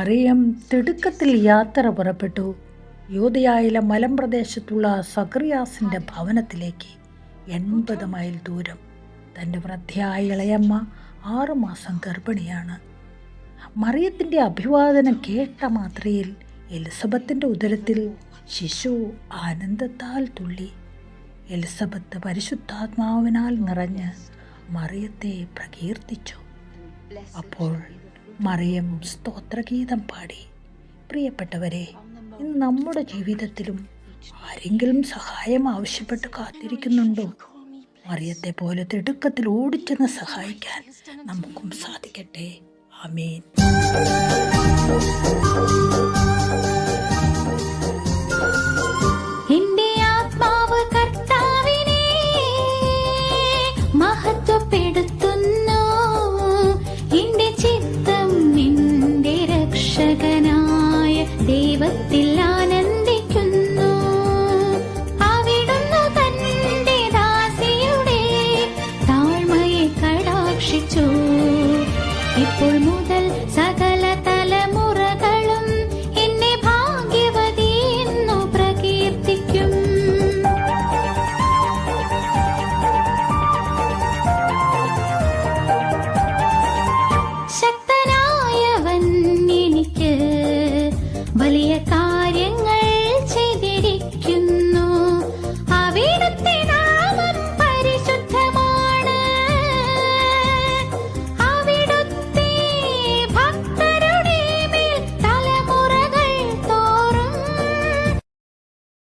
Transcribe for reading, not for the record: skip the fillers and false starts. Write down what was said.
മറിയം തിടുക്കത്തിൽ യാത്ര പുറപ്പെട്ടു. യൂദയായിലെ മലമ്പ്രദേശത്തുള്ള സക്രിയാസിൻ്റെ ഭവനത്തിലേക്ക്. 80 മൈൽ ദൂരം. തൻ്റെ വൃദ്ധയായ ഇളയമ്മ 6 മാസം ഗർഭിണിയാണ്. മറിയത്തിൻ്റെ അഭിവാദനം കേട്ട മാത്രയിൽ എലിസബത്തിൻ്റെ ഉദരത്തിൽ ശിശു ആനന്ദത്താൽ തുള്ളി. എലിസബത്ത് പരിശുദ്ധാത്മാവിനാൽ നിറഞ്ഞ് മറിയത്തെ പ്രകീർത്തിച്ചു. അപ്പോൾ മറിയം സ്തോത്രഗീതം പാടി. പ്രിയപ്പെട്ടവരെ, ഇന്ന് നമ്മുടെ ജീവിതത്തിലും ആരെങ്കിലും സഹായം ആവശ്യപ്പെട്ട് കാത്തിരിക്കുന്നുണ്ടോ? മറിയത്തെ പോലെ തിടുക്കത്തിൽ ഓടിച്ചെന്ന് സഹായിക്കാൻ നമുക്കും സാധിക്കട്ടെ. ആമേൻ. ദൈവത്തിൽ ആനന്ദിക്കുന്നു. അവിടുന്ന് തന്റെ ദാസിയുടെ താഴ്മയെ കടാക്ഷിച്ചു. ഇപ്പോൾ മുതൽ സകല തലമുറകളും എന്നെ ഭാഗ്യവതി എന്നു പ്രകീർത്തിക്കും. ശക്തനായവൻ എനിക്ക് വലിയ കാര്യങ്ങൾ ചെയ്തിരിക്കും.